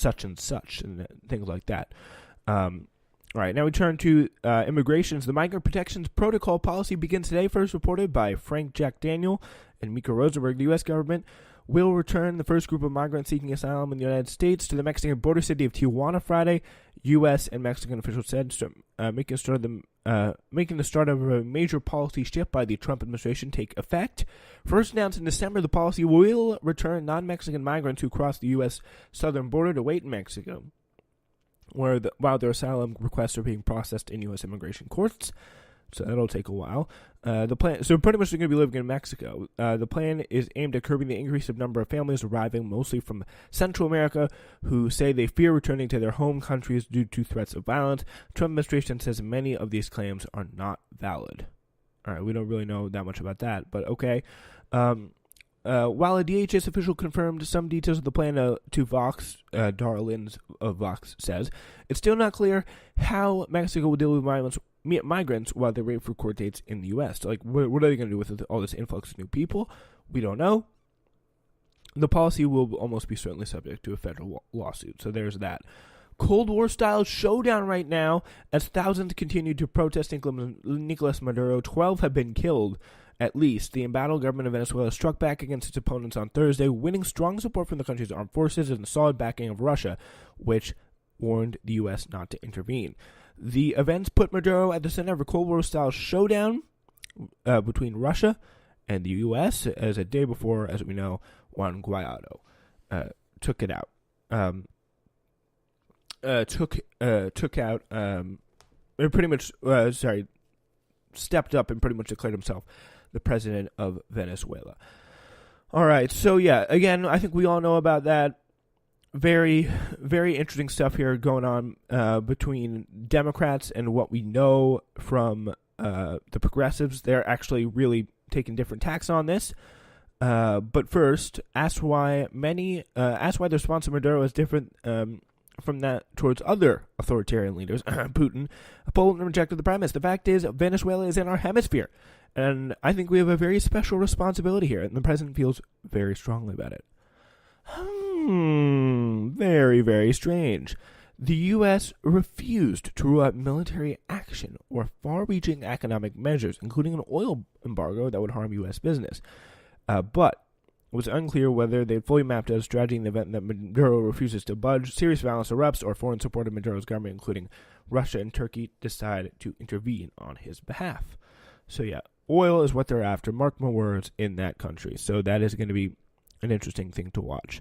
such and such and things like that. All right, now we turn to immigrations. The Migrant Protections Protocol policy begins today, first reported by Frank Jack Daniel and Mika Rosenberg. The U.S. government will return the first group of migrants seeking asylum in the United States to the Mexican border city of Tijuana Friday. U.S. and Mexican officials said making the start of a major policy shift by the Trump administration take effect. First announced in December, the policy will return non-Mexican migrants who cross the U.S. southern border to wait in Mexico, while their asylum requests are being processed in U.S. immigration courts. So that'll take a while. The plan. So pretty much they're going to be living in Mexico. The plan is aimed at curbing the increase of number of families arriving, mostly from Central America, who say they fear returning to their home countries due to threats of violence. The Trump administration says many of these claims are not valid. All right, we don't really know that much about that, but okay. While a DHS official confirmed some details of the plan to Vox, Dara Linz of Vox says, it's still not clear how Mexico will deal with migrants while they wait for court dates in the U.S. So, like, what are they going to do with all this influx of new people? We don't know. The policy will almost be certainly subject to a federal lawsuit, so there's that. Cold War-style showdown right now as thousands continue to protest Nicolas Maduro. 12 have been killed, at least. The embattled government of Venezuela struck back against its opponents on Thursday, winning strong support from the country's armed forces and solid backing of Russia, which warned the U.S. not to intervene. The events put Maduro at the center of a Cold War-style showdown between Russia and the U.S. as a day before, as we know, Juan Guaido took it out. Stepped up and pretty much declared himself the president of Venezuela. All right, so yeah, again, I think we all know about that. Very, very interesting stuff here going on between Democrats and what we know from the progressives. They're actually really taking different tacks on this. But first, ask why the response to Maduro is different from that towards other authoritarian leaders. Putin. Poland rejected the premise. The fact is, Venezuela is in our hemisphere, and I think we have a very special responsibility here, and the president feels very strongly about it. Very, very strange. The U.S. refused to rule out military action or far-reaching economic measures, including an oil embargo that would harm U.S. business. But it was unclear whether they'd fully mapped out a strategy in the event that Maduro refuses to budge, serious violence erupts, or foreign support of Maduro's government, including Russia and Turkey, decide to intervene on his behalf. So yeah, oil is what they're after. Mark my words, in that country. So that is going to be an interesting thing to watch.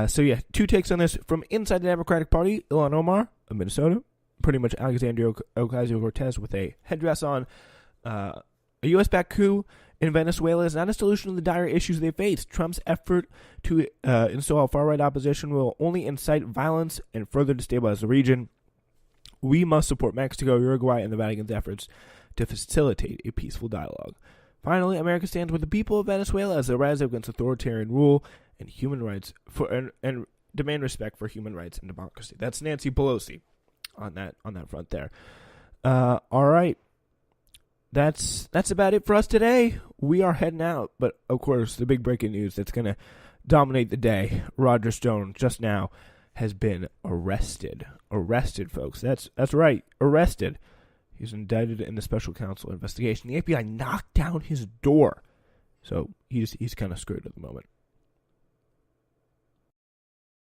So yeah, two takes on this from inside the Democratic Party. Ilhan Omar of Minnesota, pretty much Alexandria Ocasio-Cortez with a headdress on. A U.S.-backed coup in Venezuela is not a solution to the dire issues they face. Trump's effort to install far-right opposition will only incite violence and further destabilize the region. We must support Mexico, Uruguay, and the Vatican's efforts to facilitate a peaceful dialogue. Finally, America stands with the people of Venezuela as they rise against authoritarian rule and human rights and demand respect for human rights and democracy. That's Nancy Pelosi on that front there. All right. That's about it for us today. We are heading out, but of course, the big breaking news that's going to dominate the day, Roger Stone just now has been arrested. Arrested, folks. That's right. Arrested. He's indicted in the special counsel investigation. The FBI knocked down his door. So he's kind of screwed at the moment.